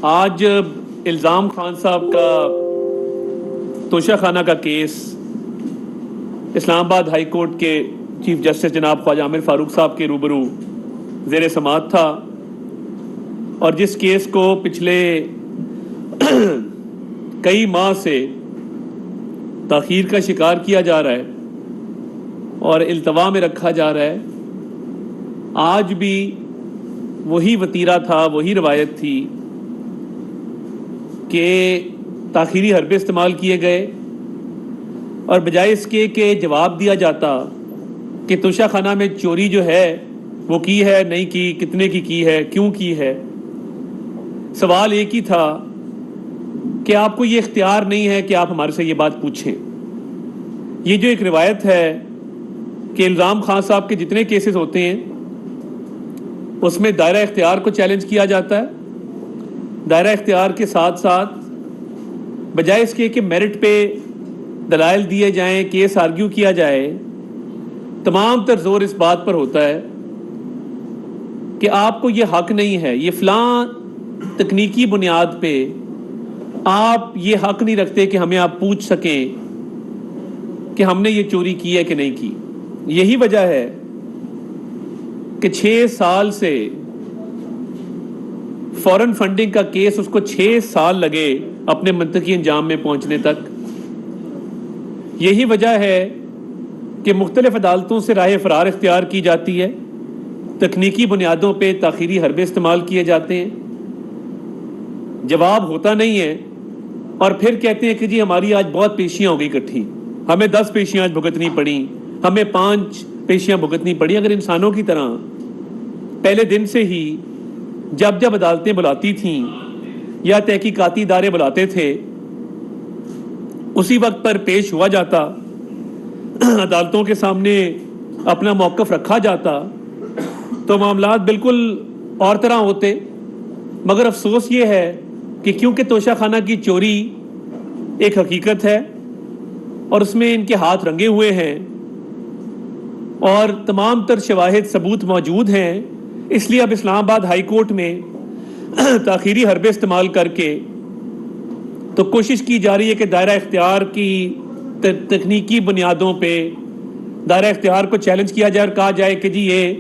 آج الزام خان صاحب کا توشہ خانہ کا کیس اسلام آباد ہائی کورٹ کے چیف جسٹس جناب خواجہ عامر فاروق صاحب کے روبرو زیر سماعت تھا، اور جس کیس کو پچھلے کئی ماہ سے تاخیر کا شکار کیا جا رہا ہے اور التوا میں رکھا جا رہا ہے، آج بھی وہی وتیرہ تھا، وہی روایت تھی کہ تاخیری حربے استعمال کیے گئے، اور بجائے اس کے کہ جواب دیا جاتا کہ توشہ خانہ میں چوری جو ہے وہ کی ہے نہیں کی، کتنے کی ہے، کیوں کی ہے، سوال ایک ہی تھا کہ آپ کو یہ اختیار نہیں ہے کہ آپ ہمارے سے یہ بات پوچھیں۔ یہ جو ایک روایت ہے کہ الزام خان صاحب کے جتنے کیسز ہوتے ہیں اس میں دائرہ اختیار کو چیلنج کیا جاتا ہے، دائرہ اختیار کے ساتھ ساتھ بجائے اس کے کہ میرٹ پہ دلائل دیے جائیں، کیس آرگیو کیا جائے، تمام تر زور اس بات پر ہوتا ہے کہ آپ کو یہ حق نہیں ہے، یہ فلاں تکنیکی بنیاد پہ آپ یہ حق نہیں رکھتے کہ ہمیں آپ پوچھ سکیں کہ ہم نے یہ چوری کی ہے کہ نہیں کی۔ یہی وجہ ہے کہ 6 سال سے فورن فنڈنگ کا کیس اس کو 6 سال لگے اپنے منطقی انجام میں پہنچنے تک۔ یہی وجہ ہے کہ مختلف عدالتوں سے راہ فرار اختیار کی جاتی ہے، تکنیکی بنیادوں پہ تاخیری حربے استعمال کیے جاتے ہیں، جواب ہوتا نہیں ہے، اور پھر کہتے ہیں کہ جی ہماری آج بہت پیشیاں ہو گئی اکٹھی، ہمیں 10 پیشیاں آج بھگتنی پڑیں، ہمیں 5 پیشیاں بھگتنی پڑی۔ اگر انسانوں کی طرح پہلے دن سے ہی جب عدالتیں بلاتی تھیں یا تحقیقاتی ادارے بلاتے تھے اسی وقت پر پیش ہوا جاتا، عدالتوں کے سامنے اپنا موقف رکھا جاتا، تو معاملات بالکل اور طرح ہوتے۔ مگر افسوس یہ ہے کہ کیونکہ توشہ خانہ کی چوری ایک حقیقت ہے اور اس میں ان کے ہاتھ رنگے ہوئے ہیں اور تمام تر شواہد ثبوت موجود ہیں، اس لیے اب اسلام آباد ہائی کورٹ میں تاخیری حربے استعمال کر کے تو کوشش کی جا رہی ہے کہ دائرہ اختیار کی تکنیکی بنیادوں پہ دائرہ اختیار کو چیلنج کیا جائے اور کہا جائے کہ جی یہ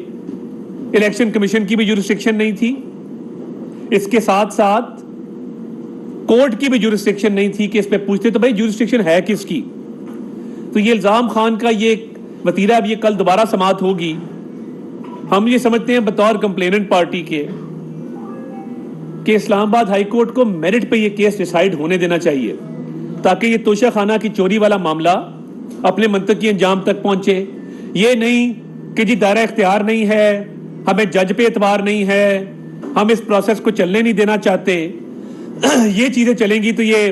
الیکشن کمیشن کی بھی جورسڈکشن نہیں تھی، اس کے ساتھ ساتھ کورٹ کی بھی جورسڈکشن نہیں تھی کہ اس پہ پوچھتے، تو بھائی جورسڈکشن ہے کس کی؟ تو یہ الزام خان کا یہ وتیرہ اب یہ کل دوبارہ سماعت ہوگی۔ ہم یہ سمجھتے ہیں بطور کمپلیننٹ پارٹی کے کہ اسلام آباد ہائی کورٹ کو میرٹ پہ یہ کیس ڈیسائیڈ ہونے دینا چاہیے تاکہ یہ توشہ خانہ کی چوری والا معاملہ اپنے منطقی انجام تک پہنچے۔ یہ نہیں کہ جی دائرہ اختیار نہیں ہے، ہمیں جج پہ اعتبار نہیں ہے، ہم اس پروسیس کو چلنے نہیں دینا چاہتے، یہ چیزیں چلیں گی تو یہ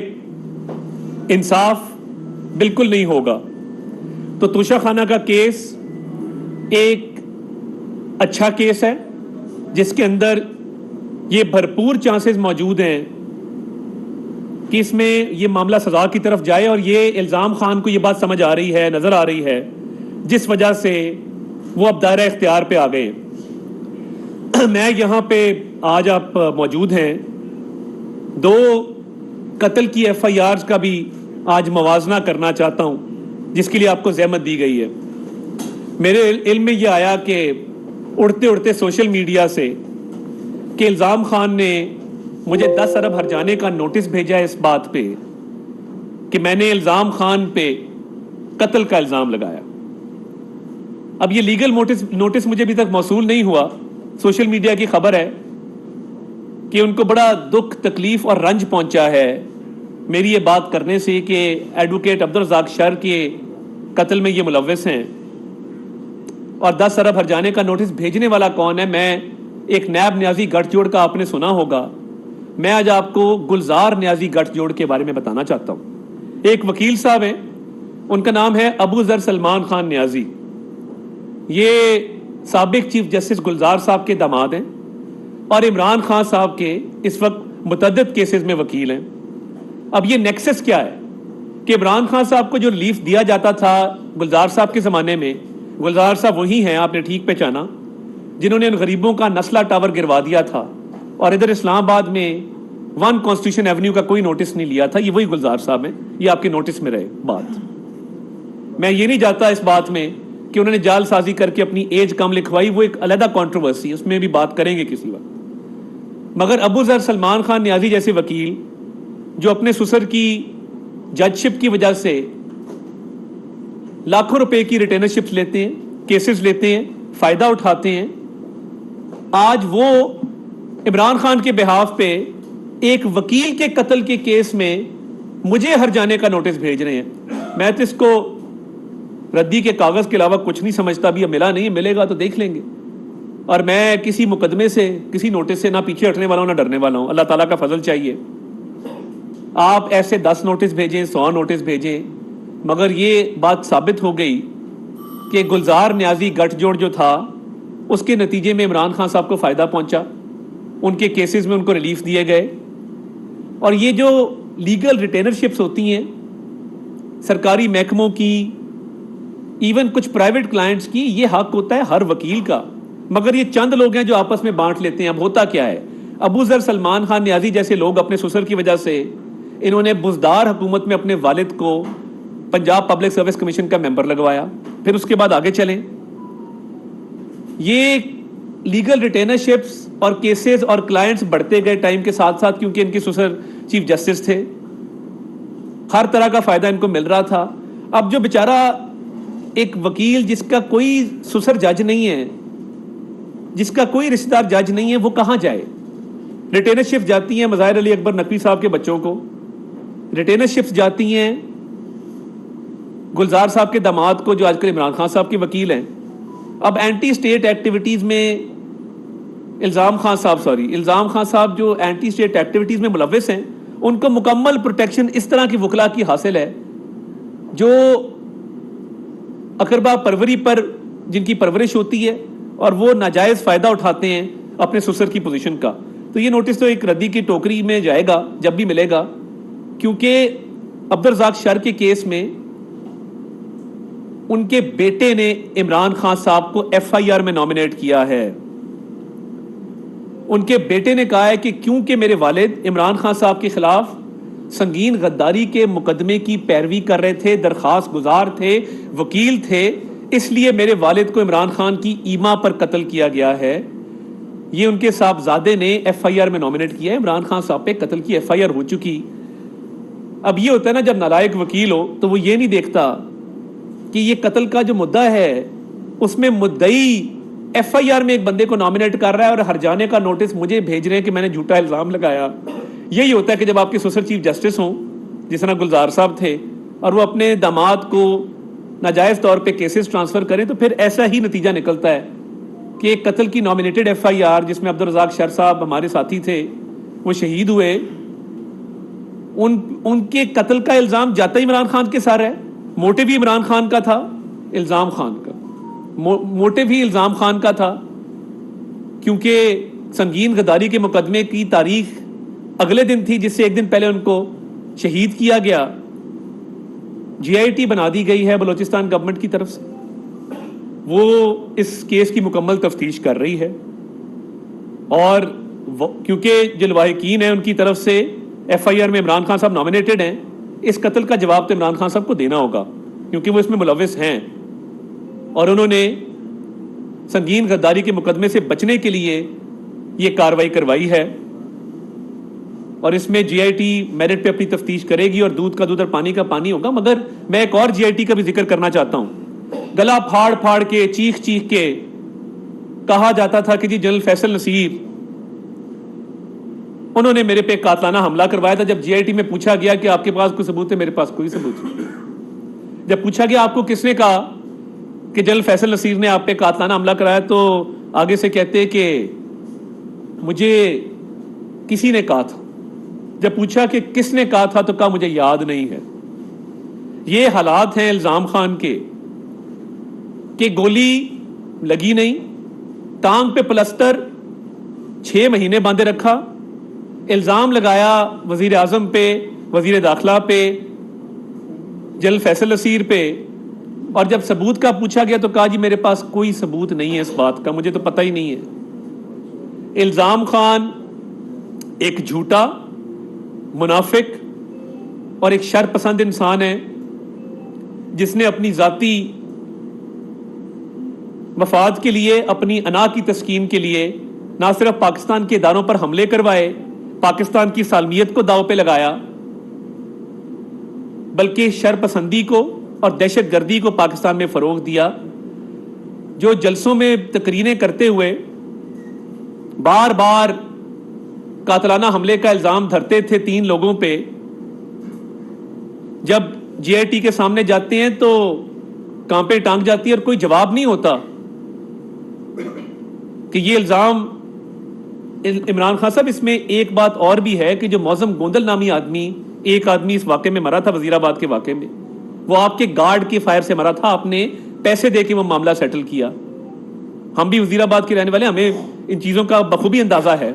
انصاف بالکل نہیں ہوگا۔ تو توشہ خانہ کا کیس ایک اچھا کیس ہے جس کے اندر یہ بھرپور چانسز موجود ہیں کہ اس میں یہ معاملہ سزا کی طرف جائے، اور یہ الزام خان کو یہ بات سمجھ آ رہی ہے، نظر آ رہی ہے، جس وجہ سے وہ اب دائرہ اختیار پہ آ گئے۔ میں یہاں پہ آج آپ موجود ہیں، 2 قتل کی FIRs کا بھی آج موازنہ کرنا چاہتا ہوں جس کے لیے آپ کو زحمت دی گئی ہے۔ میرے علم میں یہ آیا کہ اڑتے سوشل میڈیا سے کہ الزام خان نے مجھے 10 ارب ہرجانے کا نوٹس بھیجا ہے اس بات پہ کہ میں نے الزام خان پہ قتل کا الزام لگایا۔ اب یہ لیگل نوٹس مجھے ابھی تک موصول نہیں ہوا، سوشل میڈیا کی خبر ہے کہ ان کو بڑا دکھ، تکلیف اور رنج پہنچا ہے میری یہ بات کرنے سے کہ ایڈوکیٹ عبدالرزاق شر کے قتل میں یہ ملوث ہیں، اور 10 ارب ہرجانے کا نوٹس بھیجنے والا کون ہے؟ میں ایک نیب نیازی گٹھ جوڑ کا آپ نے سنا ہوگا، میں آج آپ کو گلزار نیازی گٹھ جوڑ کے بارے میں بتانا چاہتا ہوں۔ ایک وکیل صاحب ہیں، ان کا نام ہے ابو ذر سلمان خان نیازی، یہ سابق چیف جسٹس گلزار صاحب کے داماد ہیں اور عمران خان صاحب کے اس وقت متعدد کیسز میں وکیل ہیں۔ اب یہ نیکسس کیا ہے کہ عمران خان صاحب کو جو ریلیف دیا جاتا تھا گلزار صاحب کے زمانے میں، گلزار صاحب وہی ہیں، آپ نے ٹھیک پہچانا، جنہوں نے ان غریبوں کا نسلہ ٹاور گروا دیا تھا اور ادھر اسلام آباد میں ون کانسٹیٹیوشن ایونیو کا کوئی نوٹس نہیں لیا تھا. یہ وہی گلزار صاحب ہیں, یہ آپ کے نوٹس میں رہے بات. میں یہ نہیں جاتا اس بات میں کہ انہوں نے جال سازی کر کے اپنی ایج کم لکھوائی, وہ ایک علیحدہ کنٹروورسی, اس میں بھی بات کریں گے کسی وقت. مگر ابو ذر سلمان خان نیازی جیسے وکیل جو اپنے سسر کی جج شپ کی وجہ سے لاکھوں روپے کی ریٹینرشپس لیتے ہیں, کیسز لیتے ہیں, فائدہ اٹھاتے ہیں, آج وہ عمران خان کے بہاف پہ ایک وکیل کے قتل کے کیس میں مجھے ہر جانے کا نوٹس بھیج رہے ہیں. میں تو اس کو ردی کے کاغذ کے علاوہ کچھ نہیں سمجھتا. بھی اب ملا نہیں, ملے گا تو دیکھ لیں گے. اور میں کسی مقدمے سے, کسی نوٹس سے نہ پیچھے ہٹنے والا ہوں نہ ڈرنے والا ہوں. اللہ تعالیٰ کا فضل چاہیے. آپ ایسے 10 نوٹس بھیجیں, 100 نوٹس بھیجیں, مگر یہ بات ثابت ہو گئی کہ گلزار نیازی گٹھ جوڑ جو تھا اس کے نتیجے میں عمران خان صاحب کو فائدہ پہنچا, ان کے کیسز میں ان کو ریلیف دیے گئے. اور یہ جو لیگل ریٹینرشپس ہوتی ہیں سرکاری محکموں کی, ایون کچھ پرائیویٹ کلائنٹس کی, یہ حق ہوتا ہے ہر وکیل کا, مگر یہ چند لوگ ہیں جو آپس میں بانٹ لیتے ہیں. اب ہوتا کیا ہے, ابو ذر سلمان خان نیازی جیسے لوگ اپنے سسر کی وجہ سے, انہوں نے بزدار حکومت میں اپنے والد کو پنجاب پبلک سروس کمیشن کا ممبر لگوایا, پھر اس کے بعد آگے چلیں. یہ لیگل ریٹینرشپس اور کیسز اور کلائنٹس بڑھتے گئے ٹائم کے ساتھ ساتھ, کیونکہ ان کے سسر چیف جسٹس تھے, ہر طرح کا فائدہ ان کو مل رہا تھا. اب جو بیچارہ ایک وکیل جس کا کوئی سسر جج نہیں ہے, جس کا کوئی رشتہ دار جج نہیں ہے, وہ کہاں جائے؟ ریٹینرشپ جاتی ہیں مظاہر علی اکبر نقوی صاحب کے بچوں کو, ریٹینرشپس جاتی ہیں گلزار صاحب کے داماد کو جو آج کل عمران خان صاحب کے وکیل ہیں. اب اینٹی اسٹیٹ ایکٹیویٹیز میں الزام خان صاحب جو اینٹی اسٹیٹ ایکٹیویٹیز میں ملوث ہیں, ان کو مکمل پروٹیکشن اس طرح کی وکلا کی حاصل ہے جو اقربا پروری پر جن کی پرورش ہوتی ہے اور وہ ناجائز فائدہ اٹھاتے ہیں اپنے سسر کی پوزیشن کا. تو یہ نوٹس تو ایک ردی کی ٹوکری میں جائے گا جب بھی ملے گا, کیونکہ عبدالرزاق شر کے کیس میں ان کے بیٹے نے عمران خان صاحب کو ایف آئی آر میں نامنیٹ کیا ہے. ان کے بیٹے نے کہا ہے کہ کیونکہ میرے والد عمران خان صاحب کے خلاف سنگین غداری کے مقدمے کی پیروی کر رہے تھے, درخواست گزار تھے, وکیل تھے, اس لیے میرے والد کو عمران خان کی ایما پر قتل کیا گیا ہے. یہ ان کے صاحبزادے نے ایف آئی آر میں نامنیٹ کیا ہے. عمران خان صاحب پہ قتل کی ایف آئی آر ہو چکی. اب یہ ہوتا ہے نا, جب نالائق وکیل ہو تو وہ یہ نہیں دیکھتا کہ یہ قتل کا جو مدعا ہے اس میں مدعی ایف آئی آر میں ایک بندے کو نامنیٹ کر رہا ہے اور ہر جانے کا نوٹس مجھے بھیج رہے ہیں کہ میں نے جھوٹا الزام لگایا. یہی ہوتا ہے کہ جب آپ کے سسر چیف جسٹس ہوں جس طرح گلزار صاحب تھے اور وہ اپنے داماد کو ناجائز طور پہ کیسز ٹرانسفر کریں, تو پھر ایسا ہی نتیجہ نکلتا ہے کہ ایک قتل کی نامنیٹڈ ایف آئی آر جس میں عبدالرزاق شر صاحب ہمارے ساتھی تھے, وہ شہید ہوئے, ان کے قتل کا الزام جاتا ہی عمران خان کے سارا ہے. موٹو بھی عمران خان کا تھا, الزام خان کا موٹو بھی الزام خان کا تھا, کیونکہ سنگین غداری کے مقدمے کی تاریخ اگلے دن تھی جس سے ایک دن پہلے ان کو شہید کیا گیا. جی آئی ٹی بنا دی گئی ہے بلوچستان گورنمنٹ کی طرف سے, وہ اس کیس کی مکمل تفتیش کر رہی ہے, اور کیونکہ جو لواحقین ہیں ان کی طرف سے ایف آئی آر میں عمران خان صاحب نامنیٹڈ ہیں, اس قتل کا جواب تو عمران خان صاحب کو دینا ہوگا کیونکہ وہ اس میں ملوث ہیں, اور انہوں نے سنگین غداری کے مقدمے سے بچنے کے لیے یہ کاروائی کروائی ہے. اور اس میں جی آئی ٹی میرٹ پہ اپنی تفتیش کرے گی اور دودھ کا دودھ اور پانی کا پانی ہوگا. مگر میں ایک اور جی آئی ٹی کا بھی ذکر کرنا چاہتا ہوں. گلا پھاڑ پھاڑ کے, چیخ چیخ کے کہا جاتا تھا کہ جی جنرل فیصل نصیر انہوں نے میرے پہ قاتلانہ حملہ کروایا تھا. جب جی آئی ٹی میں پوچھا گیا کہ آپ کے پاس کوئی ثبوت ہے, میرے پاس کوئی ثبوت نہیں. جب پوچھا گیا آپ کو کس نے کہا کہ جنرل فیصل نصیر نے آپ پہ قاتلانہ حملہ کرایا, تو آگے سے کہتے کہ مجھے کسی نے کہا تھا. جب پوچھا کہ کس نے کہا تھا تو کہا مجھے یاد نہیں ہے. یہ حالات ہیں الزام خان کے کہ گولی لگی نہیں, ٹانگ پہ پلسٹر 6 مہینے باندھے رکھا, الزام لگایا وزیر اعظم پہ, وزیر داخلہ پہ, جنرل فیصل نصیر پہ, اور جب ثبوت کا پوچھا گیا تو کہا جی میرے پاس کوئی ثبوت نہیں ہے اس بات کا, مجھے تو پتہ ہی نہیں ہے. الزام خان ایک جھوٹا منافق اور ایک شر پسند انسان ہے جس نے اپنی ذاتی مفاد کے لیے، اپنی انا کی تسکین کے لیے نہ صرف پاکستان کے اداروں پر حملے کروائے، پاکستان کی سالمیت کو داؤ پہ لگایا، بلکہ شر پسندی کو اور دہشت گردی کو پاکستان میں فروغ دیا. جو جلسوں میں تقریریں کرتے ہوئے بار بار قاتلانہ حملے کا الزام دھرتے تھے 3 لوگوں پہ، جب جے آئی ٹی کے سامنے جاتے ہیں تو کانپیں ٹانگ جاتی ہے اور کوئی جواب نہیں ہوتا کہ یہ الزام. عمران خان صاحب، اس میں ایک بات اور بھی ہے کہ جو معظم گوندل نامی آدمی، ایک آدمی اس واقعے میں مرا تھا، وزیر آباد کے واقعے میں، وہ آپ کے گارڈ کے فائر سے مرا تھا. آپ نے پیسے دے کے وہ معاملہ سیٹل کیا. ہم بھی وزیر آباد کے رہنے والے، ہمیں ان چیزوں کا بخوبی اندازہ ہے.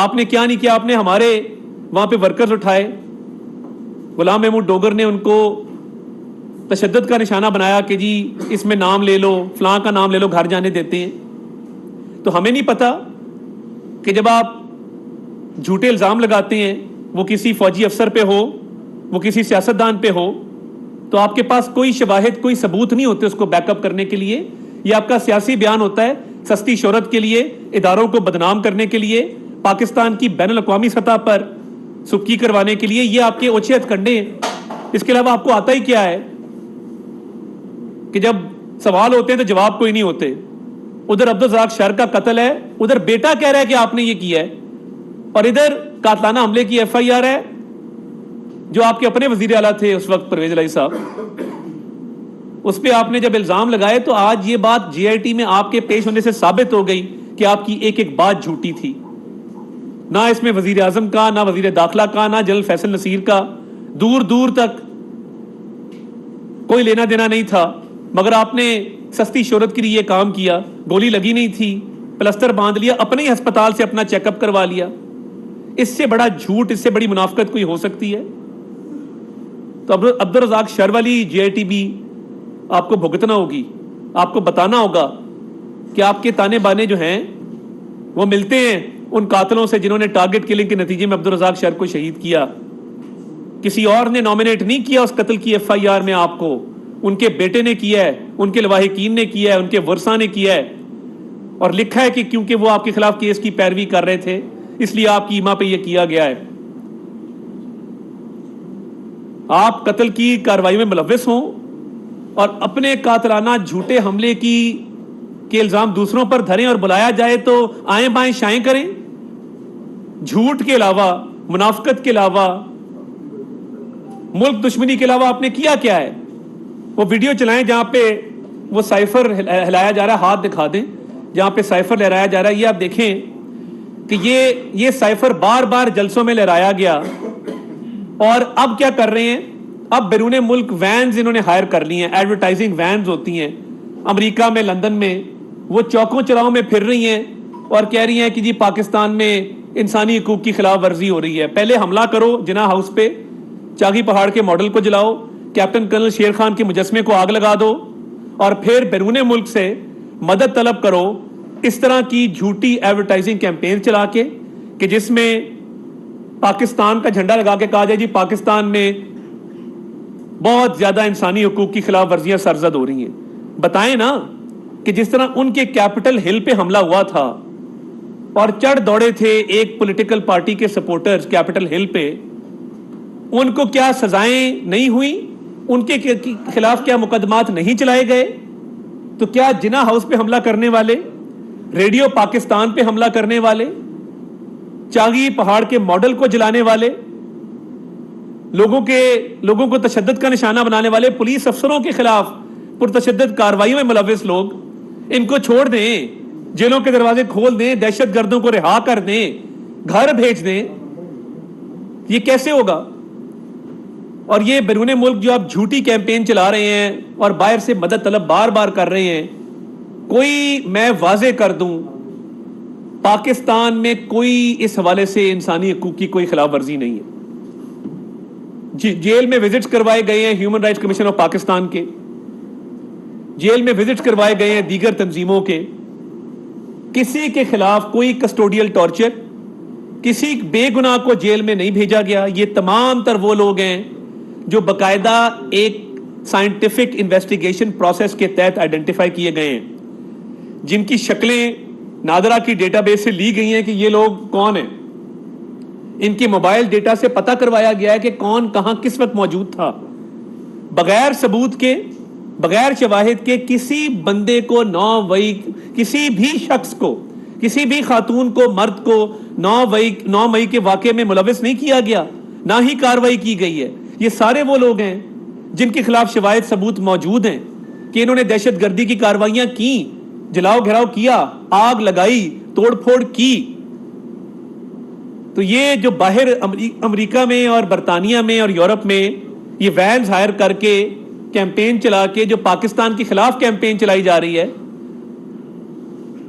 آپ نے کیا نہیں کیا، آپ نے ہمارے وہاں پہ ورکرز اٹھائے، غلام محمود ڈوگر نے ان کو تشدد کا نشانہ بنایا کہ جی اس میں نام لے لو، فلاں کا نام لے لو، گھر جانے دیتے ہیں. تو ہمیں نہیں پتا کہ جب آپ جھوٹے الزام لگاتے ہیں، وہ کسی فوجی افسر پہ ہو، وہ کسی سیاستدان پہ ہو، تو آپ کے پاس کوئی شواہد، کوئی ثبوت نہیں ہوتے اس کو بیک اپ کرنے کے لیے. یہ آپ کا سیاسی بیان ہوتا ہے سستی شہرت کے لیے، اداروں کو بدنام کرنے کے لیے، پاکستان کی بین الاقوامی سطح پر سبکی کروانے کے لیے. یہ آپ کے اوچھے ہتھ کنڈے ہیں. اس کے علاوہ آپ کو آتا ہی کیا ہے کہ جب سوال ہوتے ہیں تو جواب کوئی نہیں ہوتے. ادھر عبدالرزاق شر کا قتل ہے، ادھر بیٹا کہہ رہا ہے کہ آپ نے یہ کیا ہے، اور ادھر قاتلانہ حملے کی ایف آئی آر ہے جو آپ کے اپنے وزیر اعلیٰ تھے اس وقت، پرویز الہی صاحب. اس پہ آپ نے جب الزام لگائے تو آج یہ بات جے آئی ٹی میں آپ کے پیش ہونے سے ثابت ہو گئی کہ آپ کی ایک ایک بات جھوٹی تھی. نہ اس میں وزیر اعظم کا، نہ وزیر داخلہ کا، نہ جنرل فیصل نصیر کا دور دور تک کوئی لینا دینا نہیں تھا، مگر آپ نے سستی شہرت کے لیے یہ کام کیا. گولی لگی نہیں تھی، پلستر باندھ لیا، اپنے ہی ہسپتال سے اپنا چیک اپ کروا لیا. اس سے بڑا جھوٹ، اس سے بڑی منافقت کوئی ہو سکتی ہے؟ تو عبدالرزاق شر والی جے آئی ٹی بھی آپ کو بھگتنا ہوگی. آپ کو بتانا ہوگا کہ آپ کے تانے بانے جو ہیں وہ ملتے ہیں ان قاتلوں سے جنہوں نے ٹارگٹ کلنگ کے نتیجے میں عبدالرزاق شر کو شہید کیا. کسی اور نے نامینیٹ نہیں کیا اس قتل کی ایف آئی آر میں آپ کو، ان کے بیٹے نے کیا ہے، ان کے لواحقین نے کیا ہے، ان کے ورثاء نے کیا ہے، اور لکھا ہے کہ کیونکہ وہ آپ کے خلاف کیس کی پیروی کر رہے تھے اس لیے آپ کی ایما پہ یہ کیا گیا ہے. آپ قتل کی کارروائی میں ملوث ہوں اور اپنے قاتلانہ جھوٹے حملے کے الزام دوسروں پر دھریں اور بلایا جائے تو آئیں بائیں شائیں کریں. جھوٹ کے علاوہ، منافقت کے علاوہ، ملک دشمنی کے علاوہ آپ نے کیا ہے؟ وہ ویڈیو چلائیں جہاں پہ وہ سائفر ہلایا جا رہا ہے، ہاتھ دکھا دیں جہاں پہ سائفر لہرایا جا رہا ہے. یہ آپ دیکھیں کہ یہ سائفر بار بار جلسوں میں لہرایا گیا، اور اب کیا کر رہے ہیں؟ اب بیرون ملک وینز انہوں نے ہائر کر لی ہیں، ایڈورٹائزنگ وینز ہوتی ہیں امریکہ میں، لندن میں، وہ چوکوں چراہوں میں پھر رہی ہیں اور کہہ رہی ہیں کہ جی پاکستان میں انسانی حقوق کی خلاف ورزی ہو رہی ہے. پہلے حملہ کرو جناح ہاؤس پہ، چاغی پہاڑ کے ماڈل کو جلاؤ، کیپٹن کرنل شیر خان کے مجسمے کو آگ لگا دو، اور پھر بیرون ملک سے مدد طلب کرو اس طرح کی جھوٹی ایڈورٹائزنگ کیمپین چلا کے کہ جس میں پاکستان کا جھنڈا لگا کے کہا جائے جی پاکستان میں بہت زیادہ انسانی حقوق کی خلاف ورزیاں سرزد ہو رہی ہیں. بتائیں نا کہ جس طرح ان کے کیپٹل ہل پہ حملہ ہوا تھا اور چڑھ دوڑے تھے ایک پولیٹیکل پارٹی کے سپورٹرز کیپٹل ہل پہ، ان کو کیا سزائیں نہیں ہوئی؟ ان کے خلاف کیا مقدمات نہیں چلائے گئے؟ تو کیا جناح ہاؤس پہ حملہ کرنے والے، ریڈیو پاکستان پہ حملہ کرنے والے، چاغی پہاڑ کے ماڈل کو جلانے والے، لوگوں کو تشدد کا نشانہ بنانے والے، پولیس افسروں کے خلاف پرتشدد کارروائیوں میں ملوث لوگ، ان کو چھوڑ دیں، جیلوں کے دروازے کھول دیں، دہشت گردوں کو رہا کر دیں، گھر بھیج دیں؟ یہ کیسے ہوگا؟ اور یہ بیرون ملک جو آپ جھوٹی کیمپین چلا رہے ہیں اور باہر سے مدد طلب بار بار کر رہے ہیں، کوئی میں واضح کر دوں پاکستان میں کوئی اس حوالے سے انسانی حقوق کی کوئی خلاف ورزی نہیں ہے. جیل میں وزٹس کروائے گئے ہیں human rights commission of Pakistan کے، جیل میں وزٹس کروائے گئے ہیں دیگر تنظیموں کے. کسی کے خلاف کوئی کسٹوڈیل ٹارچر، کسی بے گناہ کو جیل میں نہیں بھیجا گیا. یہ تمام تر وہ لوگ ہیں جو باقاعدہ ایک سائنٹیفک انویسٹیگیشن پروسیس کے تحت آئیڈینٹیفائی کیے گئے ہیں, جن کی شکلیں نادرا کی ڈیٹا بیس سے لی گئی ہیں کہ یہ لوگ کون ہیں. ان کے موبائل ڈیٹا سے پتہ کروایا گیا ہے کہ کون کہاں کس وقت موجود تھا. بغیر ثبوت کے, بغیر شواہد کے کسی بندے کو 9 کسی بھی شخص کو, کسی بھی خاتون کو, مرد کو 9 مئی کے واقعے میں ملوث نہیں کیا گیا, نہ ہی کاروائی کی گئی ہے. یہ سارے وہ لوگ ہیں جن کے خلاف شواہد ثبوت موجود ہیں کہ انہوں نے دہشت گردی کی کارروائیاں کی, جلاؤ گھراؤ کیا, آگ لگائی, توڑ پھوڑ کی. تو یہ جو باہر امریکہ میں اور برطانیہ میں اور یورپ میں یہ وینز ہائر کر کے کیمپین چلا کے جو پاکستان کے خلاف کیمپین چلائی جا رہی ہے,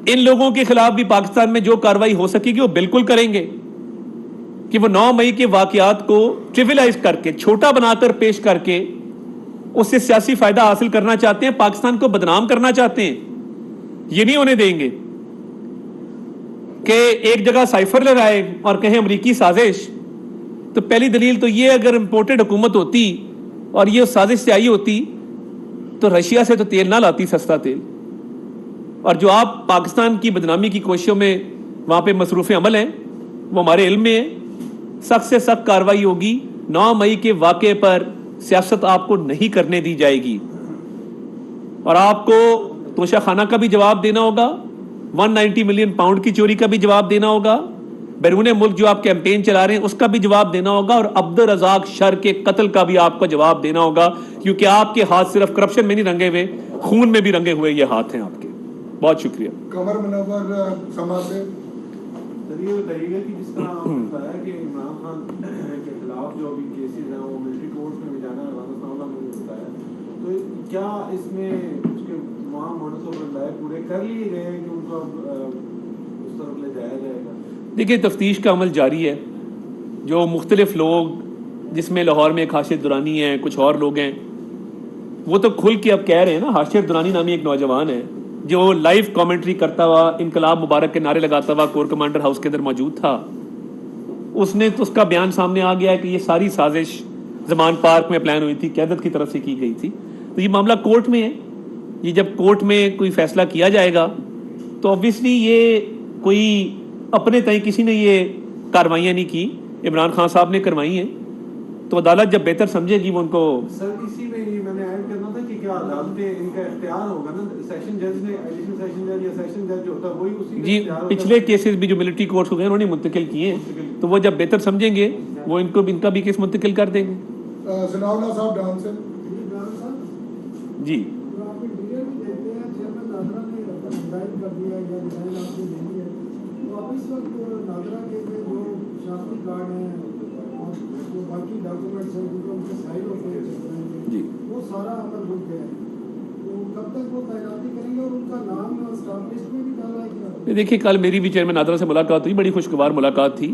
ان لوگوں کے خلاف بھی پاکستان میں جو کاروائی ہو سکے گی وہ بالکل کریں گے کہ وہ 9 مئی کے واقعات کو ٹریولائز کر کے, چھوٹا بنا کر پیش کر کے اس سے سیاسی فائدہ حاصل کرنا چاہتے ہیں, پاکستان کو بدنام کرنا چاہتے ہیں. یہ نہیں ہونے دیں گے کہ ایک جگہ سائفر لگائے اور کہیں امریکی سازش. تو پہلی دلیل تو یہ, اگر امپورٹڈ حکومت ہوتی اور یہ سازش سے آئی ہوتی تو رشیا سے تو تیل نہ لاتی, سستا تیل. اور جو آپ پاکستان کی بدنامی کی کوششوں میں وہاں پہ مصروف عمل ہیں وہ ہمارے علم میں ہے. سخت سے سخت کارروائی ہوگی. 9 مئی کے واقعے پر سیاست آپ کو نہیں کرنے دی جائے گی, اور آپ کو توشہ خانہ کا بھی جواب دینا ہوگا, 190 ملین پاؤنڈ کی چوری کا بھی جواب دینا ہوگا, بیرون ملک جو آپ کیمپین چلا رہے ہیں اس کا بھی جواب دینا ہوگا, اور عبدالرزاق شر کے قتل کا بھی آپ کو جواب دینا ہوگا, کیونکہ آپ کے ہاتھ صرف کرپشن میں نہیں رنگے ہوئے, خون میں بھی رنگے ہوئے یہ ہاتھ ہیں آپ کے. بہت شکریہ. قمر منور سما سے یہ بتائیے کہ جس طرح آپ نے بتایا کہ عمران خان کے خلاف جو ابھی کیسز ہیں وہ ملٹری کورٹس میں بھی جانا ہے, نے بتایا, تو کیا اس میں اس کے تمام موڈس اور بندائے پورے کر لیے گئے ہیں کہ ان کو اب اس طرف لے جایا جائے گا؟ دیکھیے تفتیش کا عمل جاری ہے. جو مختلف لوگ, جس میں لاہور میں ایک حاشر درانی ہیں, کچھ اور لوگ ہیں, وہ تو کھل کے اب کہہ رہے ہیں نا. حاشر درانی نامی ایک نوجوان ہے جو لائیو کامنٹری کرتا ہوا, انقلاب مبارک کے نعرے لگاتا ہوا کور کمانڈر ہاؤس کے اندر موجود تھا. اس نے تو اس کا بیان سامنے آ گیا ہے کہ یہ ساری سازش زمان پارک میں پلان ہوئی تھی, قیادت کی طرف سے کی گئی تھی. تو یہ معاملہ کورٹ میں ہے. یہ جب کورٹ میں کوئی فیصلہ کیا جائے گا تو obviously یہ کوئی اپنے تئیں کسی نے یہ کاروائیاں نہیں کی, عمران خان صاحب نے کروائی ہیں. تو عدالت جب بہتر سمجھے گی وہ ان کو. سر اسی میں یہ میں نے ایڈ کرنا تھا کہ کیا عدالتیں ان کا اختیار ہوگا نا, سیشن جج نے, ایڈیشنل سیشن جج یا سیشن جج جو ہوتا ہے وہی اسی جی پچھلے کیسز بھی جو ملٹری کورٹس ہو گئے انہوں نے منتقل کیے ہیں, تو وہ جب بہتر سمجھیں گے وہ ان کا بھی کیس منتقل کر دیں گے. ثناء اللہ صاحب ڈان سے جی جی وہ سارا عمل رک گیا ہے, تو کب تک وہ تعیناتی کریں گے اور ان کا نام اسٹاف لسٹ میں بھی ڈالا ہے؟ دیکھیے کل میری بھی چیئرمین نادرا سے ملاقات ہوئی, بڑی خوشگوار ملاقات تھی,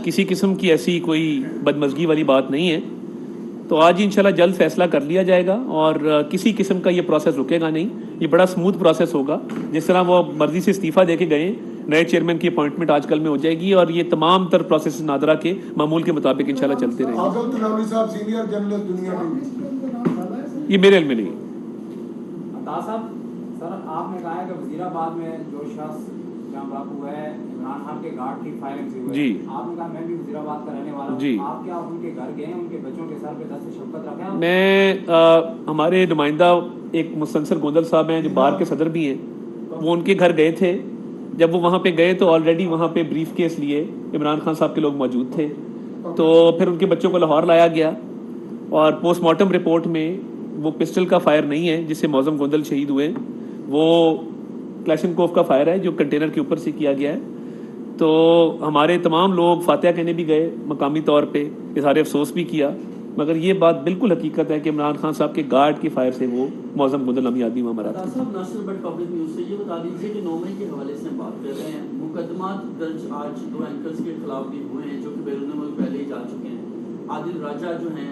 کسی قسم کی ایسی کوئی بدمزگی والی بات نہیں ہے. تو آج انشاءاللہ جلد فیصلہ کر لیا جائے گا اور کسی قسم کا یہ پروسیس رکے گا نہیں. یہ بڑا سموتھ پروسیس ہوگا. جس طرح وہ مرضی سے استعفیٰ دے کے گئے, نئے چیئرمین کی اپوائنٹمنٹ آج کل میں ہو جائے گی, اور یہ تمام تر پروسیس نادرا کے معمول کے مطابق انشاءاللہ چلتے رہیں گے. آزم تناوی صاحب سینئر جرنلسٹ دنیا ٹی وی. یہ میرے علم میں نہیں. عطا صاحب, سر آپ نے کہا ہے کہ وزیر آباد میں جو شخص جہاں واقع ہوا ہے عمران خان کے گارڈ کی فائرنگ سے ہوئے, جی آپ نے کہا میں بھی وزیر آباد کا رہنے والا ہوں, جی آپ کیا ان کے گھر گئے ہیں, ان کے بچوں کے سر پہ دست شفقت رکھے ہیں؟ میں ہمارے نمائندہ ایک مستنصر گوندل صاحب ہیں جو بار کے صدر بھی ہیں, وہ ان کے گھر گئے تھے. جب وہ وہاں پہ گئے تو آلریڈی وہاں پہ بریف کیس لیے عمران خان صاحب کے لوگ موجود تھے. تو پھر ان کے بچوں کو لاہور لایا گیا, اور پوسٹ مارٹم رپورٹ میں وہ پسٹل کا فائر نہیں ہے جس سے معظم گوندل شہید ہوئے, وہ کلاشنکوف کا فائر ہے جو کنٹینر کے اوپر سے کیا گیا ہے. تو ہمارے تمام لوگ فاتحہ کہنے بھی گئے مقامی طور پہ, اظہار افسوس بھی کیا, مگر یہ بات بالکل حقیقت ہے کہ عمران خان صاحب کے گارڈ کی فائر سے وہ معظم گوندل نامی آدمی وہاں مرا تھا. صاحب ناصر بٹ پبلک نیوز سے یہ بتا دیجیے کہ 9 مئی کے حوالے سے بات کر رہے ہیں, مقدمات درج آج 2 اینکرز کے خلاف بھی ہوئے ہیں جو کہ بیرون ملک پہلے ہی جا چکے ہیں. عادل راجہ جو ہیں